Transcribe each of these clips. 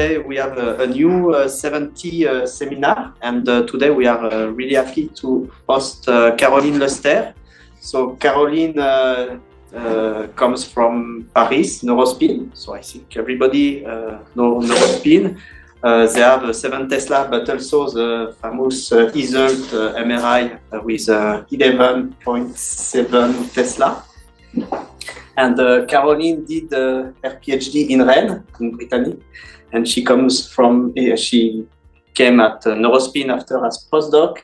today we have a new 70 seminar, and today we are really happy to host Caroline Lester. So Caroline comes from Paris, Neurospin. So I think everybody knows Neurospin. They have 7 Tesla, but also the famous ESULT MRI with 11.7 Tesla. And Caroline did her PhD in Rennes, in Brittany, and she came at Neurospin after as postdoc,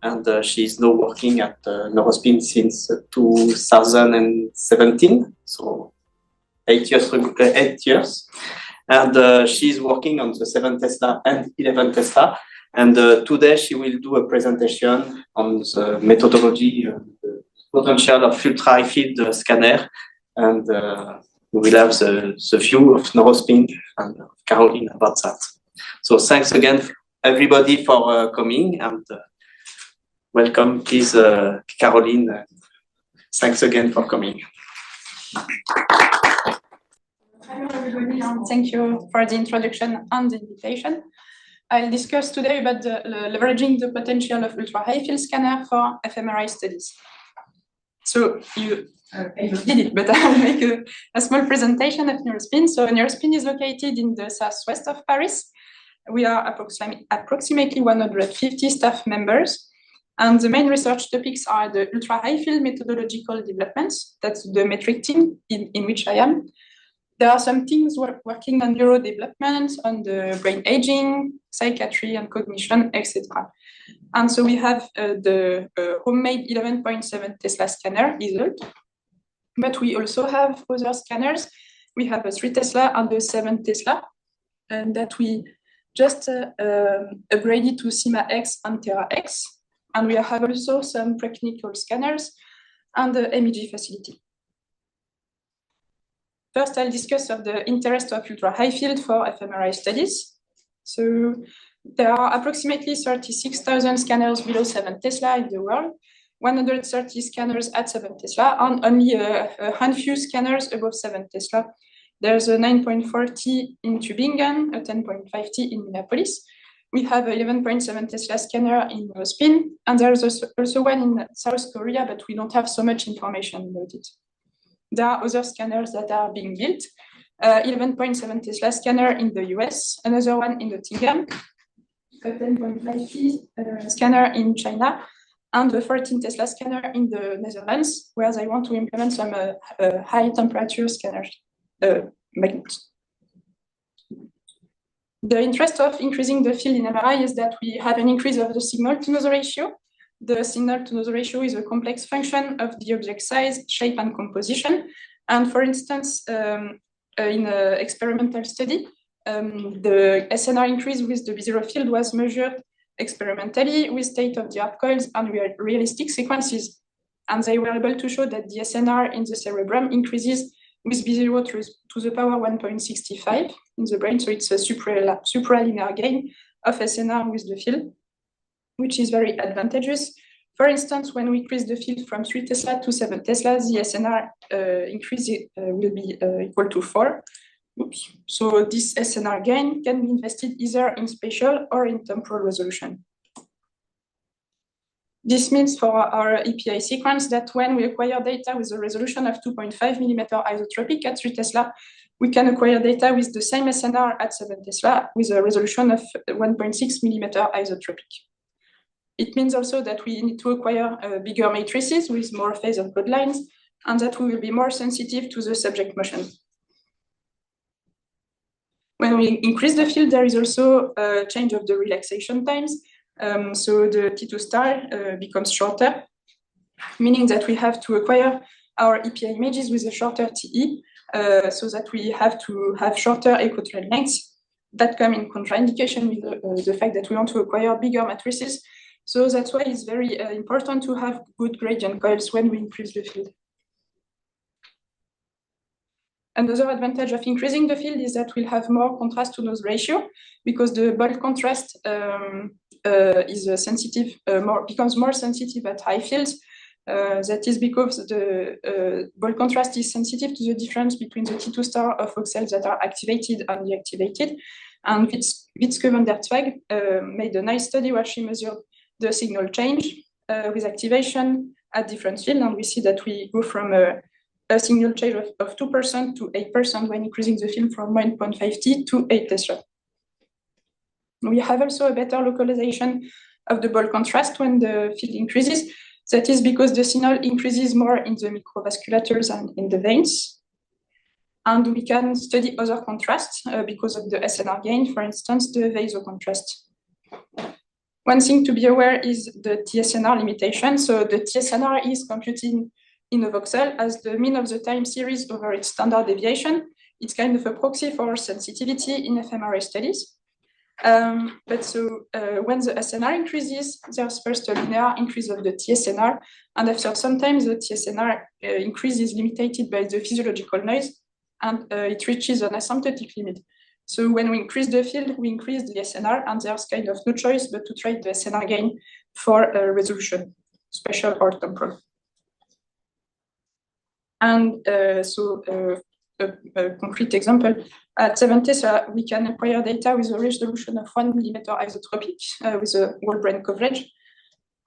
and she's now working at Neurospin since 2017, so 8 years. And she's working on the 7 Tesla and 11 Tesla. And today she will do a presentation on the methodology, the potential of ultra-high field scanner. And we will have the view of Neurospin and Caroline about that. So thanks again, everybody, for coming, and welcome, please, Caroline. Thanks again for coming. Hello, everybody, and thank you for the introduction and the invitation. I'll discuss today about leveraging the potential of ultra-high field scanner for fMRI studies. So I did it, but I'll make a small presentation of Neurospin. So Neurospin is located in the southwest of Paris. We are approximately 150 staff members. And the main research topics are the ultra-high field methodological developments. That's the metric team in which I am. There are some teams working on neuro development, on the brain aging, psychiatry and cognition, etc. And so we have the homemade 11.7 Tesla scanner, ESULT. But we also have other scanners. We have a 3 Tesla and a 7 Tesla, and that we just upgraded to CIMA X and Terra X. And we have also some preclinical scanners and the MEG facility. First, I'll discuss of the interest of ultra-high field for fMRI studies. So there are approximately 36,000 scanners below 7 Tesla in the world, 130 scanners at 7 Tesla, and only a handful scanners above 7 Tesla. There's a 9.40 in Tübingen, a 10.50 in Minneapolis. We have a 11.7 Tesla scanner in Neurospin, and there's also one in South Korea, but we don't have so much information about it. There are other scanners that are being built. 11.7 Tesla scanner in the US, another one in Nottingham, a 10.50 scanner in China, and a 14 Tesla scanner in the Netherlands, where they want to implement some high temperature scanners, magnets. The interest of increasing the field in MRI is that we have an increase of the signal-to-noise ratio. The signal-to-noise ratio is a complex function of the object size, shape, and composition. And for instance, in an experimental study, the SNR increase with the B0 field was measured experimentally with state-of-the-art coils and realistic sequences. And they were able to show that the SNR in the cerebrum increases with B0 to the power 1.65 in the brain. So it's a supralinear gain of SNR with the field, which is very advantageous. For instance, when we increase the field from 3 Tesla to 7 Tesla, the SNR increase will be equal to 4. Oops. So this SNR gain can be invested either in spatial or in temporal resolution. This means for our EPI sequence that when we acquire data with a resolution of 2.5 millimeter isotropic at 3 Tesla, we can acquire data with the same SNR at 7 Tesla with a resolution of 1.6 millimeter isotropic. It means also that we need to acquire bigger matrices with more phase and code lines, and that we will be more sensitive to the subject motion. When we increase the field, there is also a change of the relaxation times. So the T2 star becomes shorter, meaning that we have to acquire our EPI images with a shorter TE, so that we have to have shorter echo thread lengths that come in contraindication with the fact that we want to acquire bigger matrices. So that's why it's very important to have good gradient coils when we increase the field. Another advantage of increasing the field is that we'll have more contrast to noise ratio, because the bulk contrast is sensitive, becomes more sensitive at high fields. That is because the bulk contrast is sensitive to the difference between the T2 star of voxels that are activated and deactivated. And Witzke van der Zweig made a nice study where she measured the signal change with activation at different fields, and we see that we go from a signal change of 2% to 8% when increasing the field from 1.5 T to 8 Tesla. We have also a better localization of the ball contrast when the field increases. That is because the signal increases more in the microvasculatures and in the veins. And we can study other contrasts because of the SNR gain, for instance, the vasocontrast. One thing to be aware is the TSNR limitation. So the TSNR is computed in a voxel as the mean of the time series over its standard deviation. It's kind of a proxy for sensitivity in fMRI studies. When the SNR increases, there's first a linear increase of the TSNR, and after sometimes the TSNR increase is limited by the physiological noise, and it reaches an asymptotic limit. So when we increase the field, we increase the SNR, and there's kind of no choice but to try the SNR gain for resolution, spatial or temporal. And a concrete example, at 7 Tesla, we can acquire data with a resolution of 1 millimeter isotropic with a whole brain coverage,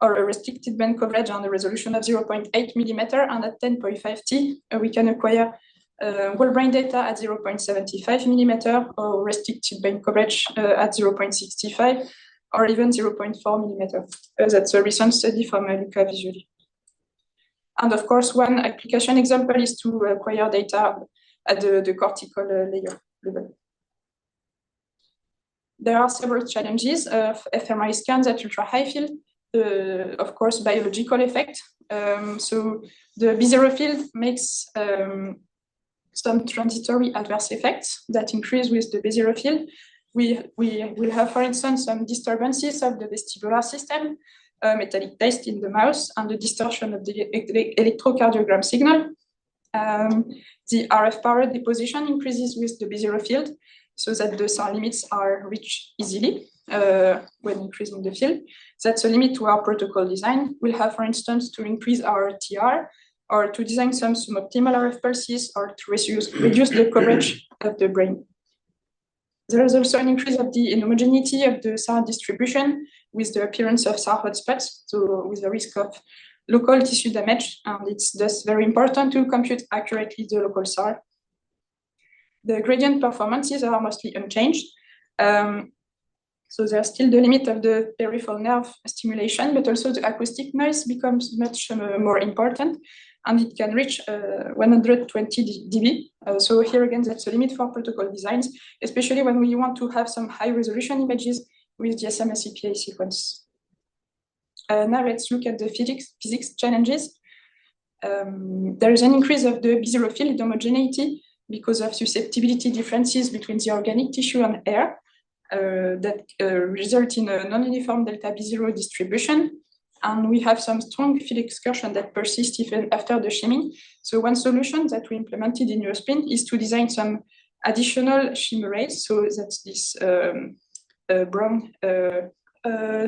or a restricted band coverage and a resolution of 0.8 millimeter, and at 10.5 T, we can acquire whole brain data at 0.75 millimeter, or restricted band coverage at 0.65, or even 0.4 millimeter. That's a recent study from Luca Visuali. And of course, one application example is to acquire data at the cortical layer level. There are several challenges of fMRI scans at ultra-high field. Of course, biological effect. So the B0 field makes some transitory adverse effects that increase with the B0 field. We will have, for instance, some disturbances of the vestibular system, metallic taste in the mouse, and the distortion of the electrocardiogram signal. The RF power deposition increases with the B0 field, so that the sound limits are reached easily when increasing the field. That's a limit to our protocol design. We'll have, for instance, to increase our TR, or to design some suboptimal RF pulses, or to reduce the coverage of the brain. There is also an increase of the inhomogeneity of the SAR distribution with the appearance of SAR hotspots, so with the risk of local tissue damage, and it's thus very important to compute accurately the local SAR. The gradient performances are mostly unchanged. So there's still the limit of the peripheral nerve stimulation, but also the acoustic noise becomes much more important, and it can reach 120 dB. So here again, that's a limit for protocol designs, especially when we want to have some high resolution images with the SMSEPA sequence. Now let's look at the physics challenges. There is an increase of the B0 field homogeneity because of susceptibility differences between the organic tissue and air that result in a non-uniform delta B0 distribution. And we have some strong field excursion that persists even after the shimming. So one solution that we implemented in Eurospin is to design some additional shim arrays. So that's this brown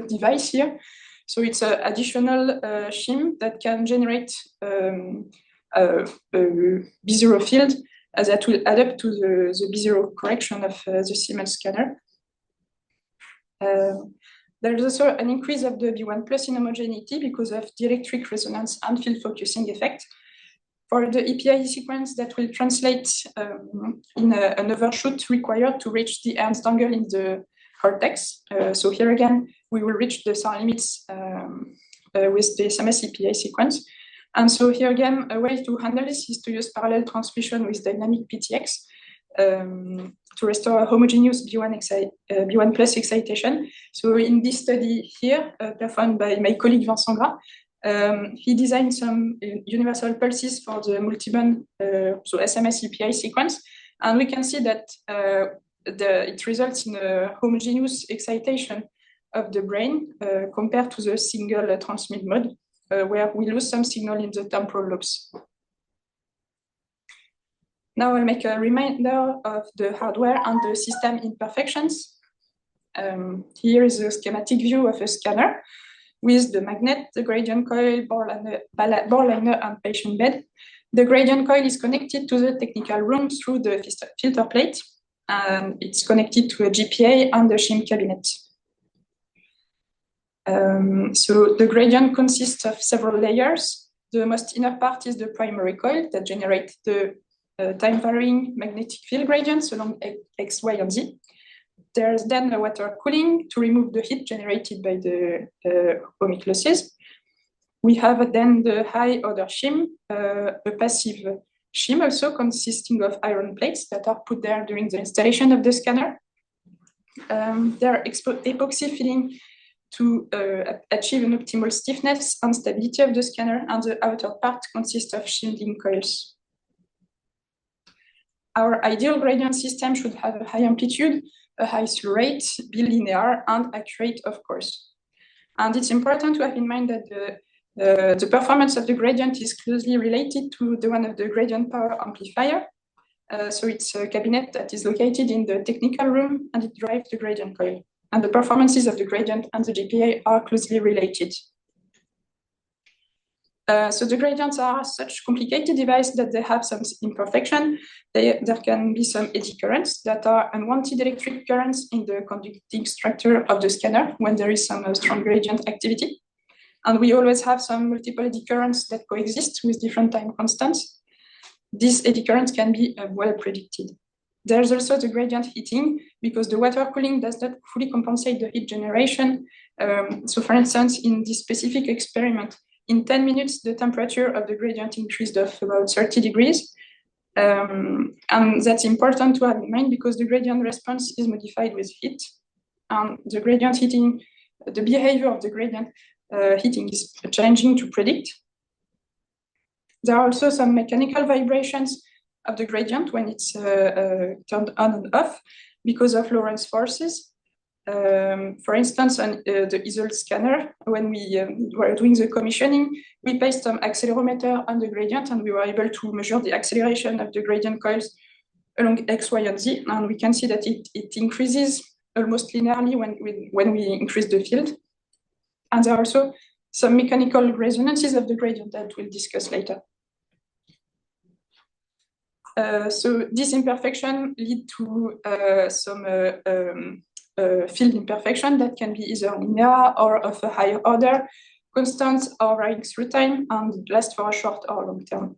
device here. So it's an additional shim that can generate a B0 field that will add up to the B0 correction of the Siemens scanner. There is also an increase of the B1 plus inhomogeneity because of dielectric resonance and field focusing effect. For the EPI sequence, that will translate in an overshoot required to reach the Ernst angle in the cortex. So here again, we will reach the SAR limits with the SMSEPA sequence. And so here again, a way to handle this is to use parallel transmission with dynamic PTX to restore a homogeneous B1 plus excitation. So in this study here, performed by my colleague Vincent Gras, he designed some universal pulses for the multiband, so SMSEPA sequence. And we can see that it results in a homogeneous excitation of the brain compared to the single transmit mode, where we lose some signal in the temporal lobes. Now I'll make a reminder of the hardware and the system imperfections. Here is a schematic view of a scanner with the magnet, the gradient coil, bore liner, and patient bed. The gradient coil is connected to the technical room through the filter plate. and it's connected to a GPA and the shim cabinet. So the gradient consists of several layers. The most inner part is the primary coil that generates the time-varying magnetic field gradients along X, Y, and Z. There's then the water cooling to remove the heat generated by the ohmic losses. We have then the high order shim, a passive shim also consisting of iron plates that are put there during the installation of the scanner. There are epoxy filling to achieve an optimal stiffness and stability of the scanner, and the outer part consists of shielding coils. Our ideal gradient system should have a high amplitude, a high slew rate, be linear and accurate, of course. And it's important to have in mind that the performance of the gradient is closely related to the one of the gradient power amplifier. So it's a cabinet that is located in the technical room, and it drives the gradient coil. And the performances of the gradient and the GPA are closely related. So the gradients are such complicated devices that they have some imperfection. There can be some eddy currents that are unwanted electric currents in the conducting structure of the scanner when there is some strong gradient activity. And we always have some multiple eddy currents that coexist with different time constants. These eddy currents can be well predicted. There's also the gradient heating, because the water cooling does not fully compensate the heat generation. So for instance, in this specific experiment, in 10 minutes, the temperature of the gradient increased of about 30 degrees. And that's important to have in mind because the gradient response is modified with heat. And the gradient heating, the behavior of the gradient heating is changing to predict. There are also some mechanical vibrations of the gradient when it's turned on and off because of Lorentz forces. For instance, on the EASL scanner, when we were doing the commissioning, we placed some accelerometer on the gradient and we were able to measure the acceleration of the gradient coils along X, Y, and Z. And we can see that it increases almost linearly when we increase the field. And there are also some mechanical resonances of the gradient that we'll discuss later. So this imperfection lead to some field imperfection that can be either linear or of a higher order, constant or varying through time, and last for a short or long term.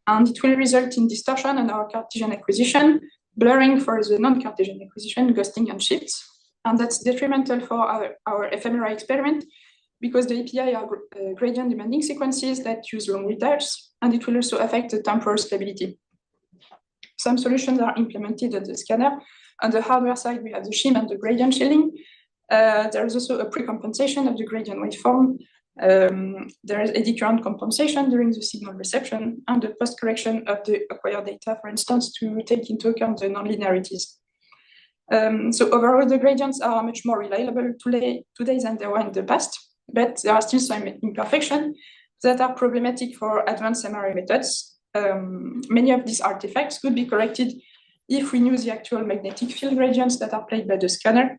And it will result in distortion on our Cartesian acquisition, blurring for the non-Cartesian acquisition, ghosting and shifts. And that's detrimental for our fMRI experiment because the API are gradient demanding sequences that use long retards, and it will also affect the temporal stability. Some solutions are implemented at the scanner. On the hardware side, we have the shim and the gradient shielding. There is also a pre-compensation of the gradient waveform. There is eddy current compensation during the signal reception and the post-correction of the acquired data, for instance, to take into account the non-linearities. So overall, the gradients are much more reliable today than they were in the past, but there are still some imperfections that are problematic for advanced MRI methods. Many of these artifacts could be corrected if we knew the actual magnetic field gradients that are played by the scanner.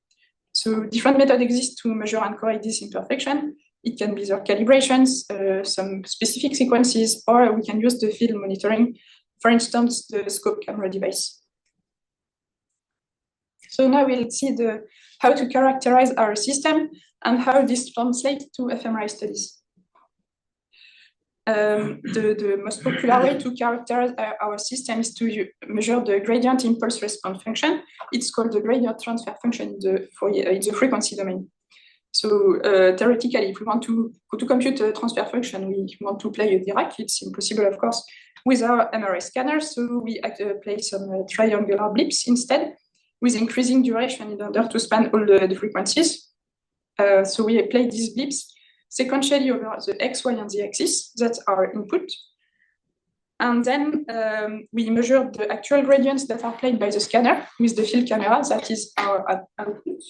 So different methods exist to measure and correct this imperfection. It can be their calibrations, some specific sequences, or we can use the field monitoring, for instance, the scope camera device. So now we'll see how to characterize our system and how this translates to fMRI studies. The most popular way to characterize our system is to measure the gradient impulse response function. It's called the gradient transfer function in the frequency domain. So theoretically, if we want to compute a transfer function, we want to play a Dirac. It's impossible, of course, with our MRI scanner. So we play some triangular blips instead, with increasing duration in order to span all the frequencies. So we play these blips sequentially over the X, Y, and Z axis. That's our input. And then we measure the actual gradients that are played by the scanner with the field camera. That is our output.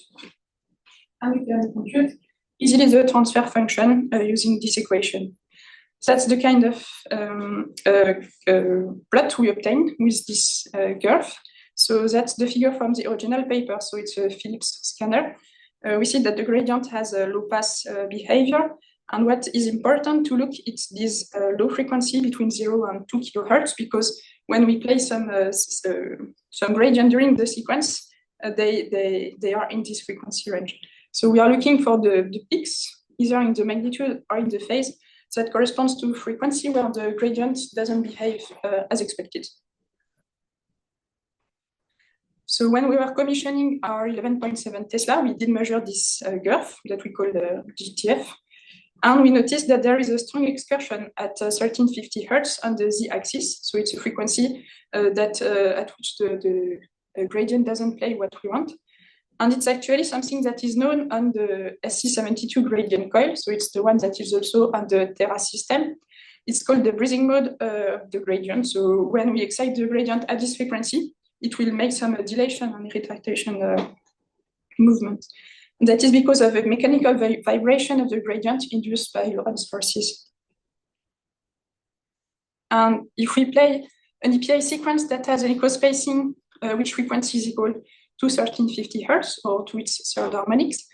And we can compute easily the transfer function using this equation. That's the kind of plot we obtain with this curve. So that's the figure from the original paper. So it's a Philips scanner. We see that the gradient has a low pass behavior. And what is important to look, it's this low frequency between 0 and 2 kilohertz, because when we play some gradient during the sequence, they are in this frequency range. So we are looking for the peaks, either in the magnitude or in the phase, that corresponds to frequency where the gradient doesn't behave as expected. So when we were commissioning our 11.7 Tesla, we did measure this GERF that we call the GTF. And we noticed that there is a strong excursion at 1350 Hertz on the z-axis. So it's a frequency at which the gradient doesn't play what we want. And it's actually something that is known on the SC72 gradient coil. So it's the one that is also on the Terra system. It's called the breathing mode of the gradient. So when we excite the gradient at this frequency, it will make some dilation and retardation movement. And that is because of a mechanical vibration of the gradient induced by Lorentz forces. And if we play an EPI sequence that has an equal spacing, which frequency is equal to 1350 Hertz or to its third harmonics,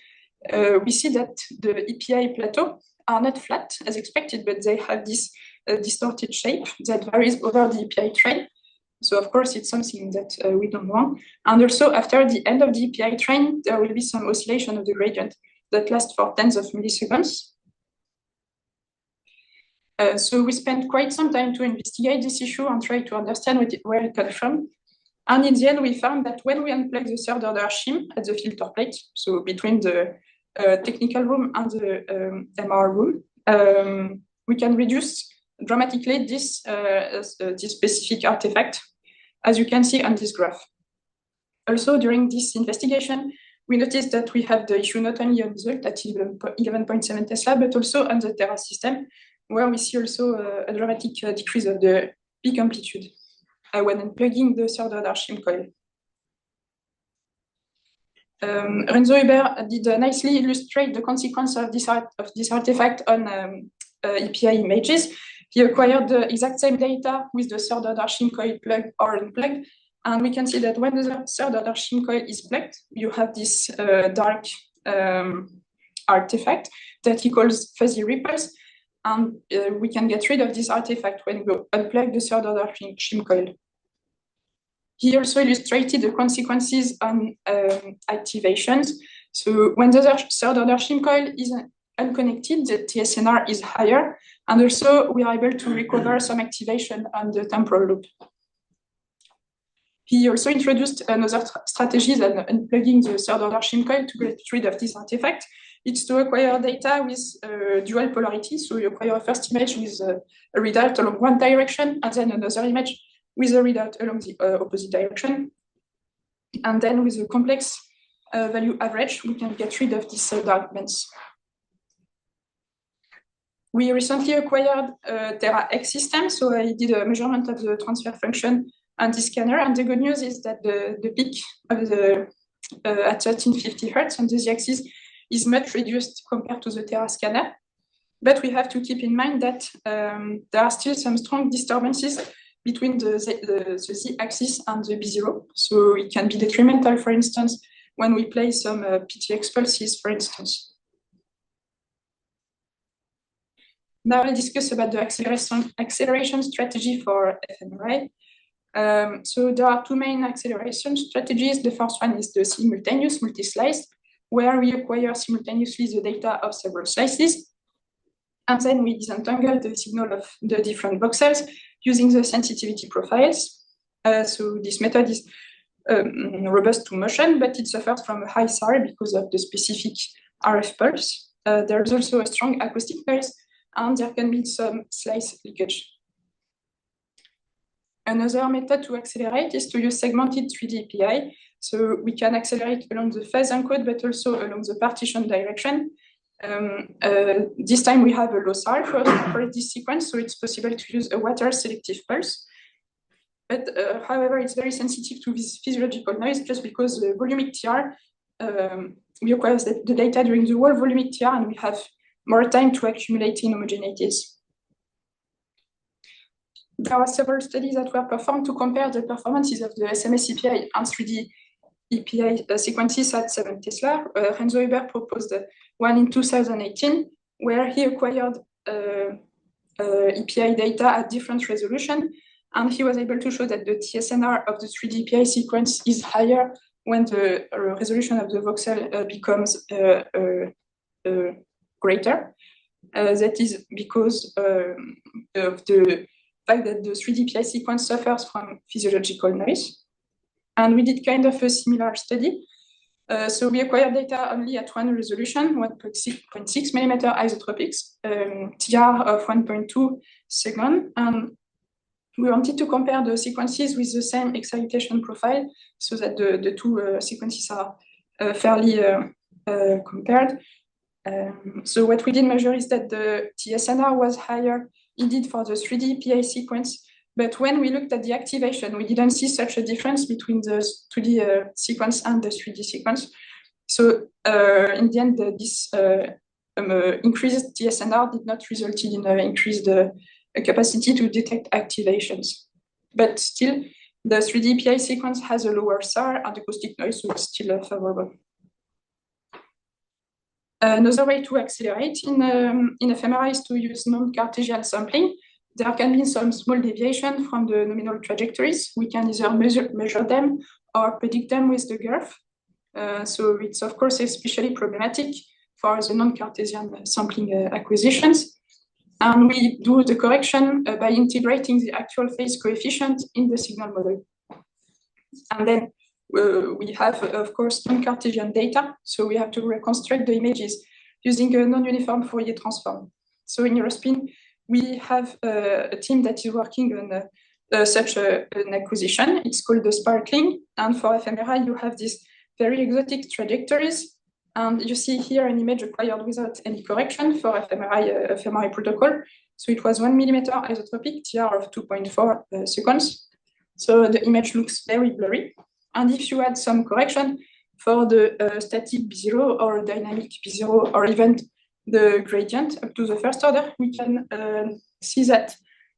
we see that the EPI plateau are not flat as expected, but they have this distorted shape that varies over the EPI train. So of course, it's something that we don't want. And also after the end of the EPI train, there will be some oscillation of the gradient that lasts for tens of milliseconds. So we spent quite some time to investigate this issue and try to understand where it comes from. And in the end, we found that when we unplug the third order shim at the filter plate, so between the technical room and the MR room, we can reduce dramatically this specific artifact, as you can see on this graph. Also, during this investigation, we noticed that we have the issue not only on the at 11.7 Tesla, but also on the Terra system, where we see also a dramatic decrease of the peak amplitude when unplugging the third order shim coil. Renzo Huber did nicely illustrate the consequence of this artifact on EPI images. He acquired the exact same data with the third order shim coil plugged or unplugged. And we can see that when the third order shim coil is plugged, you have this dark artifact that he calls fuzzy ripples. And we can get rid of this artifact when we unplug the third order shim coil. He also illustrated the consequences on activations. So when the third order shim coil is unconnected, the TSNR is higher. And also we are able to recover some activation on the temporal loop. He also introduced another strategy than unplugging the third order shim coil to get rid of this artifact. It's to acquire data with dual polarity. So you acquire a first image with a readout along one direction, and then another image with a readout along the opposite direction. And then with a complex value average, we can get rid of these dark bands. We recently acquired Terra X system. So I did a measurement of the transfer function on this scanner. And the good news is that the peak of the at 1350 Hertz on the z-axis is much reduced compared to the Terra scanner. But we have to keep in mind that there are still some strong disturbances between the z-axis and the B0. So it can be detrimental, for instance, when we play some PTX pulses, for instance. Now I'll discuss about the acceleration strategy for fMRI. So there are two main acceleration strategies. The first one is the simultaneous multi-slice, where we acquire simultaneously the data of several slices. And then we disentangle the signal of the different voxels using the sensitivity profiles. So this method is robust to motion, but it suffers from a high SAR because of the specific RF pulse. There is also a strong acoustic noise, and there can be some slice leakage. Another method to accelerate is to use segmented 3D API. So we can accelerate along the phase encode, but also along the partition direction. This time we have a low SAR for this sequence, so it's possible to use a water selective pulse. But however, it's very sensitive to this physiological noise just because the volumic TR, we acquire the data during the whole volumic TR, and we have more time to accumulate inhomogeneities. There are several studies that were performed to compare the performances of the SMS EPI and 3D EPI sequences at 7 Tesla. Renzo Huber proposed one in 2018, where he acquired EPI data at different resolution, and he was able to show that the TSNR of the 3D EPI sequence is higher when the resolution of the voxel becomes greater. That is because of the fact that the 3D EPI sequence suffers from physiological noise. And we did kind of a similar study. So we acquired data only at one resolution, 1.6 millimeter isotropics, TR of 1.2 second. And we wanted to compare the sequences with the same excitation profile so that the two sequences are fairly compared. So what we did measure is that the TSNR was higher indeed for the 3D PI sequence, but when we looked at the activation, we didn't see such a difference between the 2D sequence and the 3D sequence. So in the end, this increased TSNR did not result in increased capacity to detect activations. But still, the 3D PI sequence has a lower SAR and acoustic noise, so it's still favorable. Another way to accelerate in fMRI is to use non-Cartesian sampling. There can be some small deviation from the nominal trajectories. We can either measure them or predict them with the GERF. So it's of course especially problematic for the non-Cartesian sampling acquisitions. And we do the correction by integrating the actual phase coefficient in the signal model. And then we have, of course, non-Cartesian data. So we have to reconstruct the images using a non-uniform Fourier transform. So in Eurospin, we have a team that is working on such an acquisition. It's called the sparkling. And for fMRI, you have these very exotic trajectories. And you see here an image acquired without any correction for fMRI protocol. So it was 1 millimeter isotropic, TR of 2.4 seconds. So the image looks very blurry. And if you add some correction for the static B0 or dynamic B0 or even the gradient up to the first order, we can see that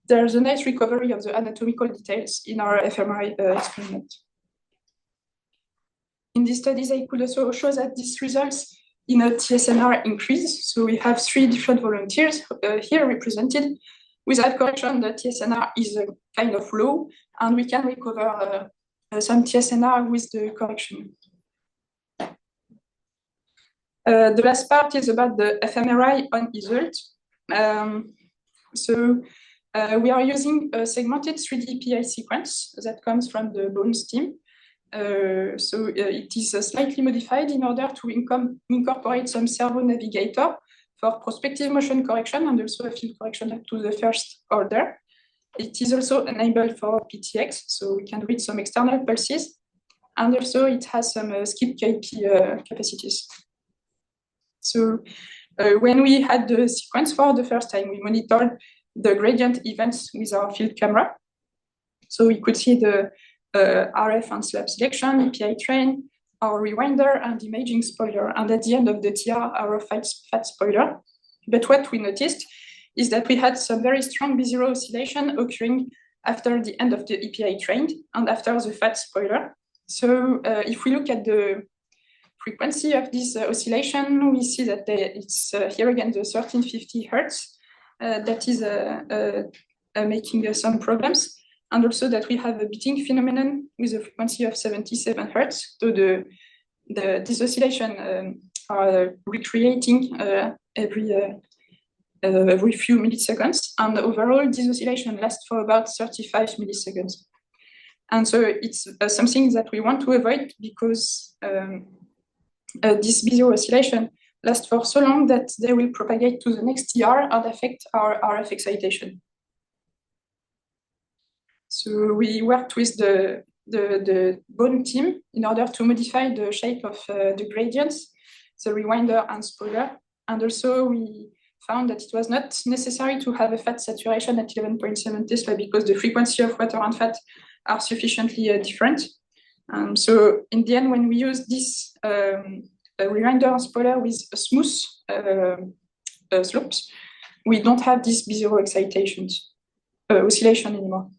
there's a nice recovery of the anatomical details in our fMRI experiment. In these studies, I could also show that this results in a TSNR increase. So we have 3 different volunteers here represented. Without correction, the TSNR is kind of low, and we can recover some TSNR with the correction. The last part is about the fMRI on ESULT. We are using a segmented 3D PI sequence that comes from the Bones team. It is slightly modified in order to incorporate some servo navigator for prospective motion correction and also a field correction up to the first order. It is also enabled for PTX, so we can read some external pulses, and also it has some skip KP capacities. So when we had the sequence for the first time, we monitored the gradient events with our field camera. So we could see the RF and slab selection, EPI train, our rewinder and imaging spoiler, and at the end of the TR, our fat spoiler. But what we noticed is that we had some very strong B0 oscillation occurring after the end of the EPI train and after the fat spoiler. So if we look at the frequency of this oscillation, we see that it's here again the 1350 Hertz that is making some problems. And also that we have a beating phenomenon with a frequency of 77 Hertz. So this oscillation are recreating every few milliseconds. And overall, this oscillation lasts for about 35 milliseconds. And so it's something that we want to avoid because this B0 oscillation lasts for so long that they will propagate to the next TR and affect our RF excitation. So we worked with the Bone team in order to modify the shape of the gradients, the rewinder and spoiler. And also we found that it was not necessary to have a fat saturation at 11.7 Tesla because the frequency of water and fat are sufficiently different. So in the end, when we use this rewinder and spoiler with a smooth slopes, we don't have this B0 oscillation anymore.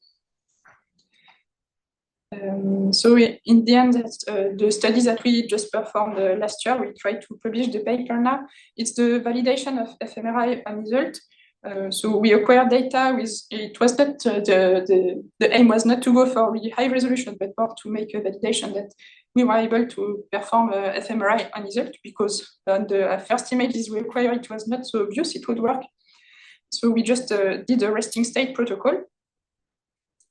So in the end, the study that we just performed last year, we tried to publish the paper now. It's the validation of fMRI result. So we acquired data with, it was not, the aim was not to go for really high resolution, but more to make a validation that we were able to perform fMRI result, because on the first images we acquired, it was not so obvious it would work. So we just did a resting state protocol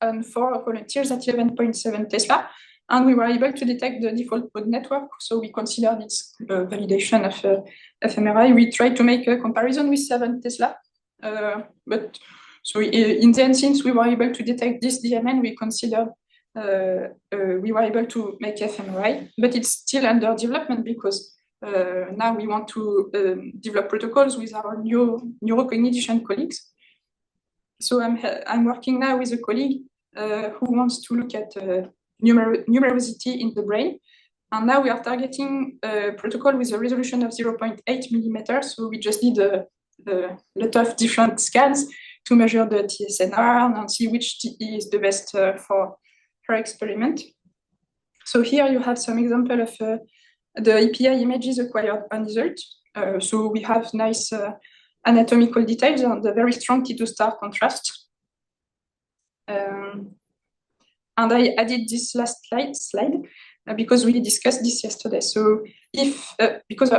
and for volunteers at 11.7 Tesla, and we were able to detect the default mode network. So we considered its validation of fMRI. We tried to make a comparison with 7 Tesla, but so in the end, since we were able to detect this DMN, we considered we were able to make fMRI, but it's still under development because now we want to develop protocols with our neurocognition colleagues. So I'm working now with a colleague who wants to look at numerosity in the brain. And now we are targeting a protocol with a resolution of 0.8 millimeters. So we just need a lot of different scans to measure the TSNR and see which TE is the best for her experiment. So here you have some example of the API images acquired on result. So we have nice anatomical details and a very strong T2 star contrast. And I added this last slide because we discussed this yesterday. So if, because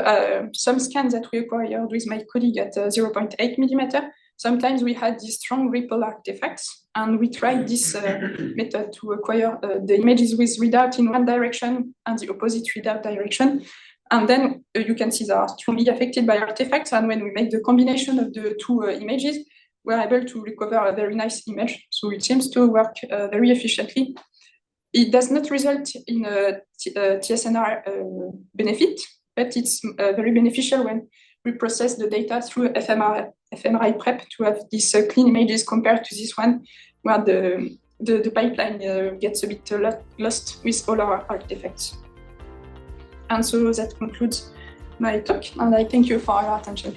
some scans that we acquired with my colleague at 0.8 millimeter, sometimes we had these strong ripple artifacts, and we tried this method to acquire the images with readout in one direction and the opposite readout direction. And then you can see they are strongly affected by artifacts. And when we make the combination of the two images, we're able to recover a very nice image. So it seems to work very efficiently. It does not result in a TSNR benefit, but it's very beneficial when we process the data through fMRI prep to have these clean images compared to this one, where the pipeline gets a bit lost with all our artifacts. And so that concludes my talk, and I thank you for your attention.